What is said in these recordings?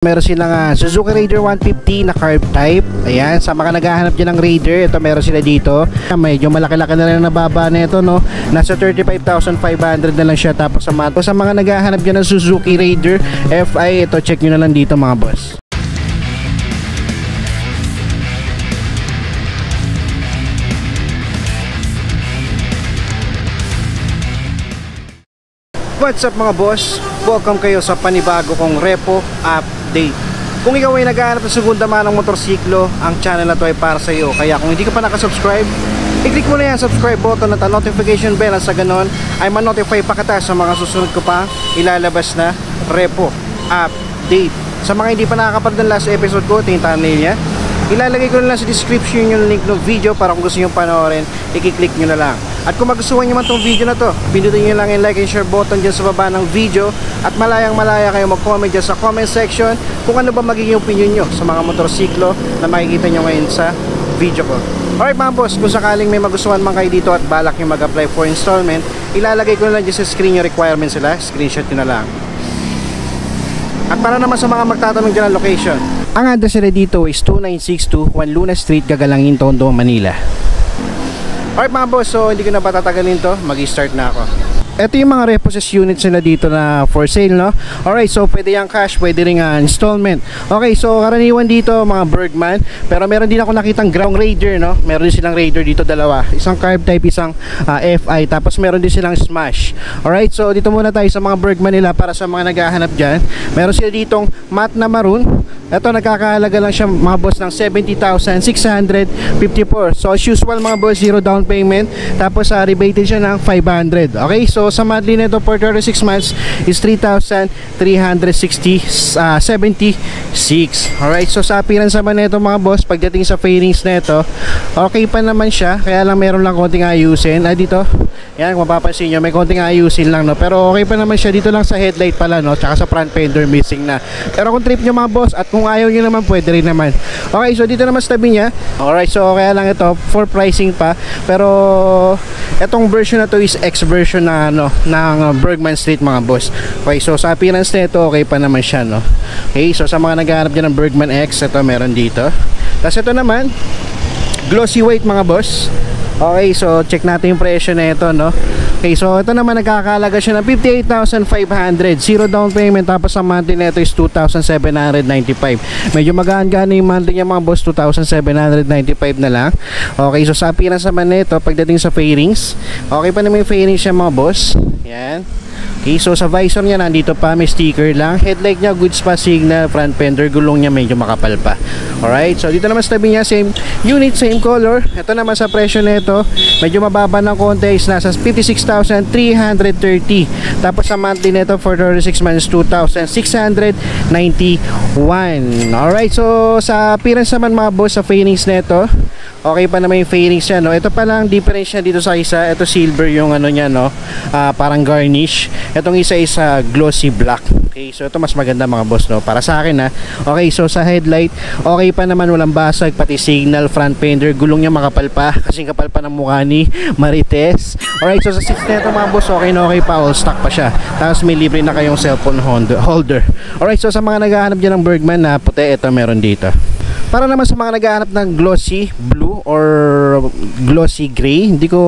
Meron silang Suzuki Raider 150 na carb type. Ayan, sa mga naghahanap dyan ng Raider, ito meron sila dito. Medyo malaki-laki na rin nababa na ito, no? Nasa 35,500 na lang siya. Tapos sa mga naghahanap dyan ng Suzuki Raider FI, ito check nyo na lang dito mga boss. What's up mga boss? Welcome kayo sa panibago kong repo update. Kung ikaw ay naghahanap ng segunda manong motorsiklo, ang channel na to ay para sa iyo. Kaya kung hindi ka pa nakasubscribe, i-click mo na yan subscribe button at ang notification bell, at sa ganon ay ma-notify pa kita sa mga susunod ko pa ilalabas na repo update. Sa mga hindi pa nakakapanood ng last episode ko, ito yung thumbnail niya. Ilalagay ko na lang sa description yung link ng video para kung gusto nyo panoorin, i-click nyo na lang. At kung magustuhan nyo man tong video na to, pindutin nyo lang yung like and share button dyan sa baba ng video. At malayang malaya kayo mag-comment dyan sa comment section kung ano ba magiging opinion nyo sa mga motorsiklo na makikita nyo ngayon sa video ko. Alright mga boss, kung sakaling may magustuhan man kayo dito at balak nyo mag-apply for installment, ilalagay ko na lang dyan sa screen yung requirements sila, screenshot nyo na lang. At para naman sa mga magtatanong dyan ng location, ang address nila dito is 2962 Juan Luna Street, Gagalangin, Tondo, Manila. Alright mga boss, so hindi ko na patatagalin to, mag-start na ako. Ito yung mga repossessed units nila dito na for sale, no? Alright, so pwede yung cash, pwede rin installment. Okay, so karaniwan dito mga Bergman, pero meron din ako nakitang ground Raider, no? Meron din silang Raider dito, dalawa. Isang carb type, isang FI, tapos meron din silang Smash. Alright, so dito muna tayo sa mga Bergman nila para sa mga naghahanap dyan. Meron sila ditong matte na maroon. Ito nagkakahalaga lang siya mga boss ng 70,654. So as usual mga boss, zero down payment. Tapos rebated siya ng 500. Okay, so sa monthly nito for 36 months is 3,376. Alright, so sa appearance naman nito mga boss, pagdating sa fairings nito, okay pa naman siya. Kaya lang meron lang konting ayusin. Dito, yan kung mapapansin nyo, may konting ayusin lang, no? Pero okay pa naman siya. Dito lang sa headlight pala, no? Tsaka sa front fender missing na. Pero kung trip nyo mga boss, at kung ayaw nyo naman, pwede rin naman. Okay, so dito naman sa tabi niya. Alright, so kaya lang ito for pricing pa. Pero etong version na to is X version na ng Bergman Street mga boss. Okay, so sa appearance nito okay pa naman siya, no? Okay, so sa mga naghahanap dyan ng Bergman X, ito meron dito. Tapos ito naman glossy white mga boss. Okay, so check natin yung presyo na ito, no? Okay, so ito naman nagkakalaga siya ng 58,500, zero down payment, tapos ang monthly nito is 2,795. Medyo magaan-gaan yung monthly niya mga boss, 2,795 na lang. Okay, so sa appearance naman nito, pagdating sa fairings, okay pa naman yung fairings siya mga boss. Yan. Okay, so sa visor niya nandito pa, may sticker lang. Headlight niya goods pa, signal, front fender, gulong niya medyo makapal pa. Alright, so dito naman sa tabi niya, same unit, same color. Ito naman sa presyo nito, medyo mababa ng konti, is nasa 56,330. Tapos sa monthly nito for 36 months, 2,691. Alright, so sa appearance naman mga boss, sa fairings nito, okay pa naman yung fairings niya, no? Ito pa lang difference niya dito sa isa. Ito silver yung niya, no? Parang garnish. Itong isa is glossy black. Okay, so ito mas maganda mga boss, no? Para sa akin, okay, so sa headlight, okay pa naman, walang basag, pati signal, front fender, gulong niya makapal pa, kasing kapal pa ng mukha ni Marites. Alright, so sa seats nito mga boss, okay na okay pa, all stock pa siya. Tapos may libre na kayong cellphone holder. Alright, so sa mga naghahanap dyan ng Bergman na puti, ito meron dito. Para naman sa mga naghahanap ng glossy blue or glossy gray, hindi ko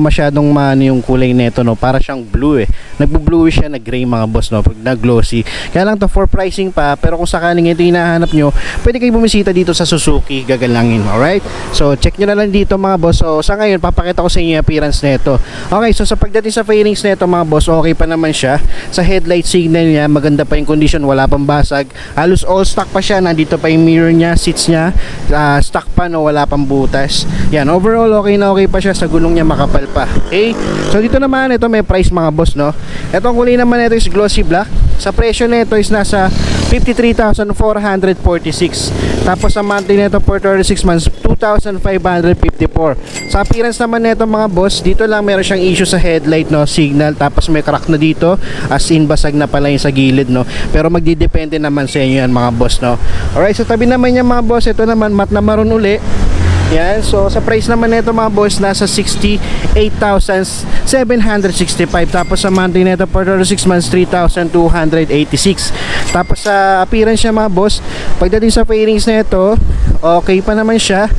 masyadong maano yung kulay nito, no? Para siyang blue, nagbo-bluish siya na gray mga boss, no? Pag na glossy. Kaya lang to for pricing pa, pero kung sakaling ito hinahanap nyo, pwede kayo bumisita dito sa Suzuki, Gagalangin. Alright? So check nyo na lang dito mga boss. So sa ngayon, papakita ko sa inyo yung appearance nito. Okay, so sa pagdating sa fairings nito mga boss, okay pa naman siya. Sa headlight signal niya, maganda pa yung condition, wala pang basag. Halos all stock pa siya. Nandito pa yung mirror niya, seats niya, stock pa, no? Wala pang butas. Yan, overall okay na okay pa siya. Sa gulong niya makapal pa. Okay, so dito naman, ito may price mga boss, no? Itong kulay naman ito is glossy black. Sa presyo nito is nasa 53,446. Tapos sa monthly nito for 36 months, 2,554. Sa appearance naman nito mga boss, dito lang meron siyang issue sa headlight, no? Signal, tapos may crack na dito, as in basag na pala yung sa gilid, no? Pero magdidepende naman sa inyo yan mga boss, no? Alright, sa tabi naman niya mga boss, ito naman matte na maroon uli. Yan, so sa price naman nito mga boss, nasa 68,765. Tapos sa monthly nito for 6 months, 3,286. Tapos sa appearance niya mga boss, pagdating sa fairings nito, okay pa naman siya.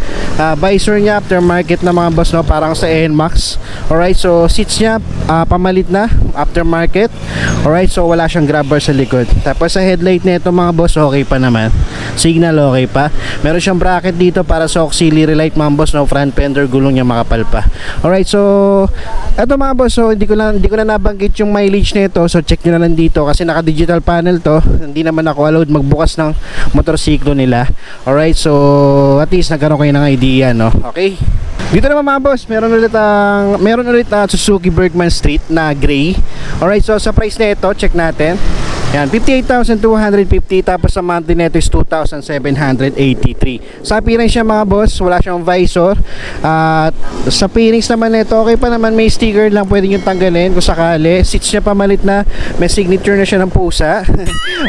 Visor niya aftermarket na mga boss, no, parang sa NMAX. Alright, so seats niya pamalit na, aftermarket. Alright, so wala siyang grabber sa likod. Tapos sa headlight nito mga boss, okay pa naman. Signal okay pa. Meron siyang bracket dito para sa auxiliary light mga boss, no, front fender, gulong niya makapal pa. Alright, so eto mga boss, so hindi ko na nabanggit yung mileage nito. So check nyo na lang dito kasi naka digital panel to. Hindi naman ako allowed magbukas ng motorsiklo nila. Alright, so at least nagkaroon kayo ng idea, no? Okay, dito naman mga boss, meron ulit Suzuki Bergman Street na gray. Alright, so sa price na ito, check natin. Yan, 58,250. Tapos sa monthly neto is 2,783. Sa appearance siya mga boss, wala siyang visor. At sa fairings naman neto, okay pa naman, may sticker lang, pwede nyo tanggalin kung sakali. Seats niya pamalit na, may signature na siya ng pusa.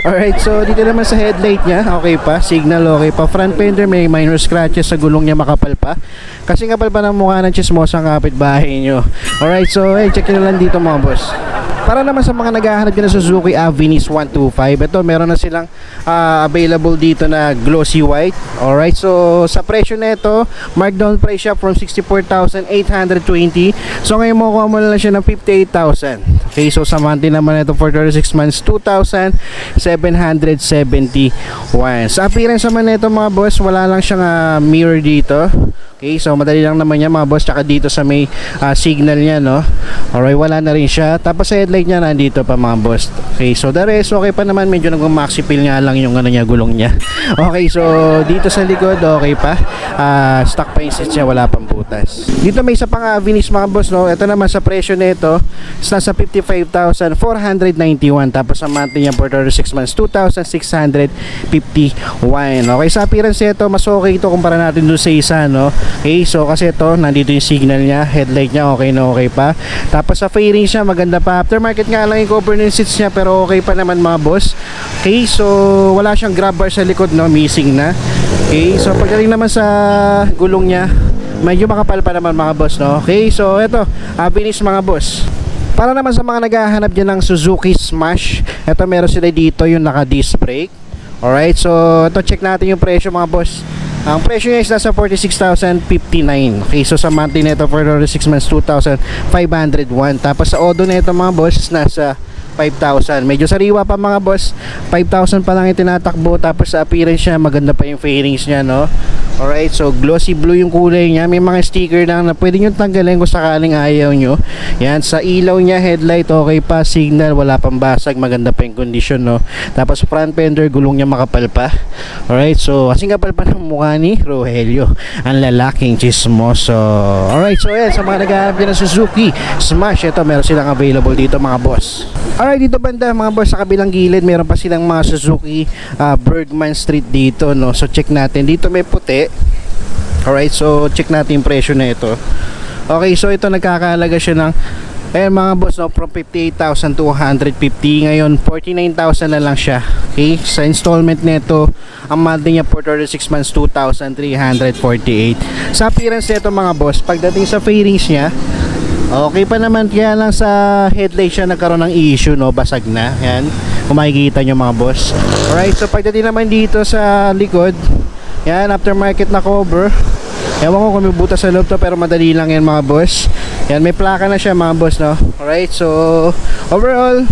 Alright, so dito naman sa headlight niya, okay pa, signal okay pa. Front fender, may minor scratches, sa gulong niya makapal pa. Kasi kapal pa ng mukha ng chismosang kapitbahay nyo. Alright, so check nyo lang dito mga boss. Para naman sa mga naghahanap din ng Suzuki Avinis 125, ito meron na silang available dito na glossy white. Alright, so sa presyo na ito, markdown price siya from 64,820. So ngayon makukuha mo na lang siya ng 58,000. Okay, so sa monthly naman ito for 36 months, 2,771. Sa appearance naman nito mga boss, wala lang siyang mirror dito. Okay, so madali lang naman yan mga boss. Tsaka dito sa may signal niya, no? Alright, wala na rin siya. Tapos sa headlight niya nandito pa mga boss. Okay, so the rest okay pa naman. Medyo nag-maxi peel nga lang yung ano niya, gulong niya. Okay, so dito sa likod okay pa. Stock pa yung seats niya, wala pang butas. Dito may isa pang Avinis mga boss, no? Ito naman sa presyo nito is nasa 55,491. Tapos sa monthly niya for 36 months, 2,651. Okay, sa appearance nito mas okay ito kumpara natin dun sa isa, no? Okay, so kasi ito, nandito yung signal niya, headlight niya okay na okay pa. Tapos sa fairing siya, maganda pa. Aftermarket nga lang yung cover ng seats niya, pero okay pa naman mga boss. Okay, so wala siyang grab bar sa likod, no? Missing na. Okay, so pagdating naman sa gulong niya, medyo makapal pa naman mga boss, no? Okay, so ito, Avinis mga boss. Para naman sa mga naghahanap dyan ng Suzuki Smash, ito meron sila dito yung naka disc brake. Alright, so ito check natin yung presyo mga boss. Ang presyo niya is nasa 46,059. Okay, so sa monthly nito for 6 months, 2,501. Tapos sa Odo nito mga boss, nasa 5,000. Medyo sariwa pa mga boss, 5,000 pa lang yung tinatakbo. Tapos sa appearance niya, maganda pa yung fairings niya, no? Alright, so glossy blue yung kulay niya. May mga sticker lang na pwede nyo tanggalin kung sakaling ayaw nyo. Yan, sa ilaw niya, headlight okay pa, signal, wala pang basag, maganda pa yung condition, no? Tapos front fender, gulong niya makapal pa. Alright, so kasing kapal pa ng mukha ni Rogelio, ang lalaking chismoso. Alright, so yan, sa mga naghahanap din ng Suzuki Smash, ito meron silang available dito mga boss. Alright, dito banda mga boss, sa kabilang gilid meron pa silang mga Suzuki Bergman Street dito, no? So check natin, dito may puti. Alright, so check natin yung presyo na ito. Okay, so ito nagkakahalaga siya ng mga boss, no, from 58,250. Ngayon 49,000 na lang siya. Okay, sa installment nito, ang monthly niya for 36 months, 2,348. Sa appearance nito mga boss, pagdating sa fairings niya, okay pa naman, kaya lang sa headlight siya nagkaroon ng issue, no, basag na. Yan, kung makikita nyo mga boss. Alright, so pagdating naman dito sa likod, yan, aftermarket na cover. Ewan ko kung may butas sa loob to, pero madali lang yan mga boss. Yan, may plaka na siya mga boss, no? Alright, so overall,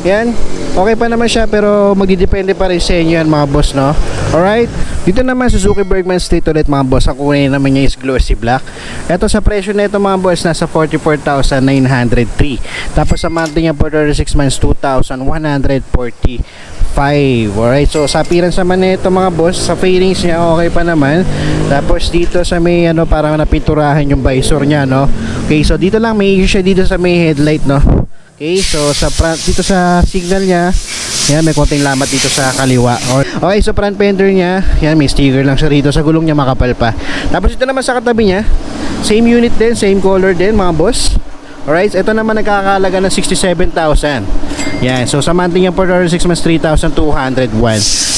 yan, okay pa naman siya, pero magdidepende pa rin sa inyo yan mga boss, no? Alright, dito naman Suzuki Bergman Street ulit mga boss. Ang kulay naman niya is glossy black. Ito sa presyo na ito mga boss, nasa 44,903. Tapos sa monthly niya for 36 months, 2,145. Alright, so sa appearance naman na ito mga boss, sa fairings niya okay pa naman. Tapos dito sa may ano, parang napinturahan yung visor niya, no? Okay, so dito lang may issue siya dito sa may headlight, no? Okay, so sa front, dito sa signal niya, yan, may konting lamat dito sa kaliwa. Okay, so front fender niya, yan, may sticker lang siya rito. Sa gulong niya makapal pa. Tapos ito naman sa katabi niya, same unit din, same color din mga boss. Alright, ito naman nagkakahalaga ng 67,000. Yan, so sa monthly niya for 6 months 3,201.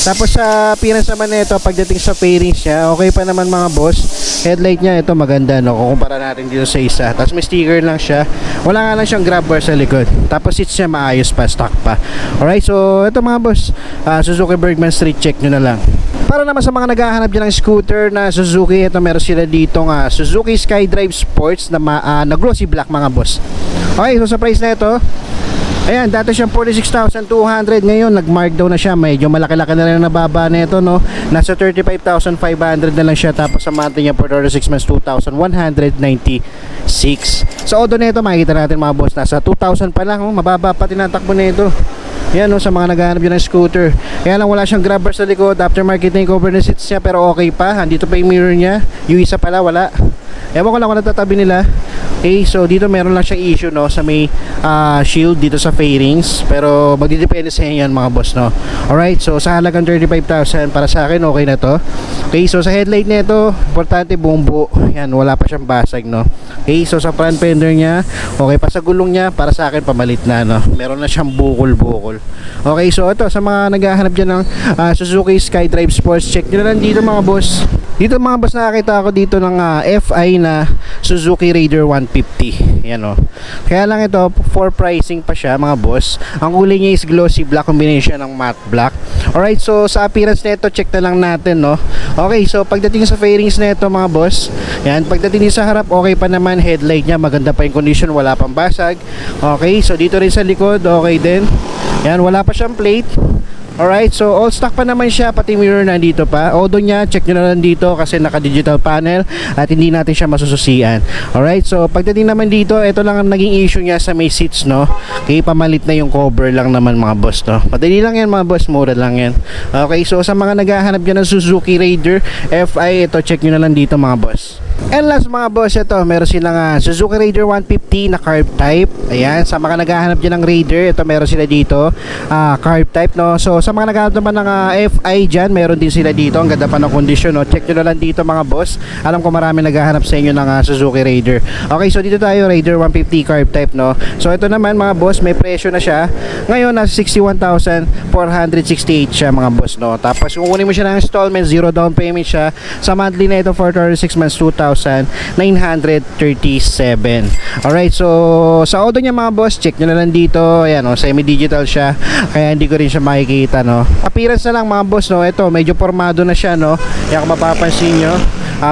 Tapos sa appearance naman nito, pagdating sa fairings niya, okay pa naman mga boss. Headlight niya ito maganda, no, kukumpara natin dito sa isa. Tapos may sticker lang siya, wala nga lang siyang grab bar sa likod. Tapos seats niya maayos pa, stock pa. Alright, so ito mga boss, Suzuki Bergman Street, check nyo na lang. Para naman sa mga naghahanap dyan ng scooter na Suzuki, ito meron sila dito nga Suzuki Skydrive Sports na glossy black mga boss. Okay, so sa price na ito, ayan, dati siyang 46,200, ngayon nag-markdown na siya, medyo malaki-laki na rin ang nababa na ito, no? Nasa 35,500 na lang siya, tapos sa monthly niya for 6 months 2,196. Sa odo na ito, makikita natin mga boss, nasa 2,000 pa lang, oh, mababa pa tinatakbo na ito. Yan, no, sa mga naghahanap dyan ng scooter. Kaya lang wala siyang grab bar sa likod, aftermarket na yung cover ng seats niya, pero okay pa. Andito pa yung mirror niya, yung isa pala wala. Ewan ko lang kung natatabi nila. Okay, so dito meron lang siyang issue, no, sa may shield dito sa fairings, pero magdidepende sa inyo yan mga boss, no. Alright, so sa halagang 35,000 para sa akin okay na to. Okay, so sa headlight nito, importante buong buo. Yan, wala pa siyang basag, no. Okay, so sa front fender niya okay pa, sa gulong niya para sa akin pamalit na, no. Meron na siyang bukol-bukol. Okay, so ito sa mga naghahanap dyan ng Suzuki Skydrive Sports, check nyo na lang dito mga boss. Dito mga boss, nakakita ako dito ng FI na Suzuki Raider 150. Yan, o. Kaya lang ito, for pricing pa siya mga boss. Ang kulay niya is glossy black combination ng matte black. Alright, so sa appearance nito, check na lang natin, no. Okay, so pagdating sa fairings nito mga boss, yan, pagdating sa harap okay pa naman, headlight niya maganda pa yung condition, wala pang basag. Okay, so dito rin sa likod okay din. Yan, wala pa siyang plate. Alright, so all stock pa naman siya, pati mirror nandito pa. Odo niya, check nyo na lang dito kasi naka-digital panel at hindi natin siya masususian. Alright, so pagdating naman dito, ito lang ang naging issue niya sa may seats, no. Okay, pamalit na yung cover lang naman mga boss, no. Madali lang yan mga boss, mura lang yan. Okay, so sa mga naghahanap dyan ng Suzuki Raider FI, ito check nyo na lang dito mga boss. And last mga boss, ito meron silang Suzuki Raider 150 na carb type. Ayan, sa mga naghahanap dyan ng Raider, ito meron sila dito carb type, no. So sa mga naghahanap naman ng FI dyan, meron din sila dito. Ang ganda pa ng kondisyon, no. Check nyo na lang dito mga boss. Alam ko marami naghahanap sa inyo ng Suzuki Raider. Okay, so dito tayo, Raider 150 carb type, no. So ito naman mga boss, may presyo na siya. Ngayon nasa 61,468 siya mga boss, no. Tapos kung kunin mo siya ng installment, 0 down payment siya. Sa monthly na ito for 36 months 2,937. Alright, so sa auto niya mga boss, check nyo na lang dito. Ayan, no, semi-digital siya, kaya hindi ko rin siya makikita, no. Appearance na lang mga boss, no. Ito, medyo formado na siya, no. Kaya kung mapapansin nyo,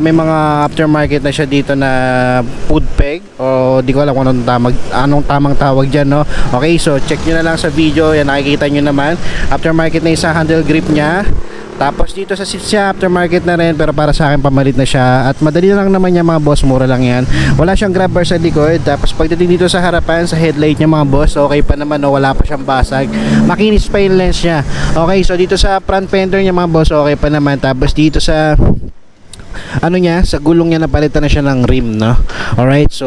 may mga aftermarket na siya dito na food peg, o di ko alam kung anong tamang tawag dyan, no. Okay, so check nyo na lang sa video. Yan, nakikita nyo naman. Aftermarket na isa handle grip niya. Tapos dito sa seats niya, aftermarket na rin, pero para sa akin pamalit na siya. At madali lang naman niya mga boss, mura lang yan. Wala siyang grab bar sa likod. Tapos pagdating dito sa harapan, sa headlight niya mga boss, okay pa naman, no, wala pa siyang basag. Makinis pa yung lens niya. Okay, so dito sa front fender niya mga boss, okay pa naman. Tapos dito sa ano niya, sa gulong niya napalitan na siya ng rim, no. Alright, so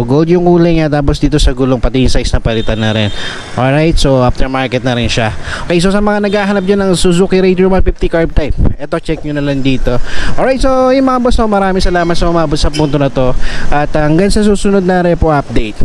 gold yung kulay niya, tapos dito sa gulong pati yung size napalitan na rin. Alright, so aftermarket na rin siya. Okay, so sa mga naghahanap dyan ng Suzuki Raider 150 carb type, eto check nyo na lang dito. Alright, so yung mga boss, no, maraming salamat sa umabot sa punto na to. At hanggang sa susunod na repo update.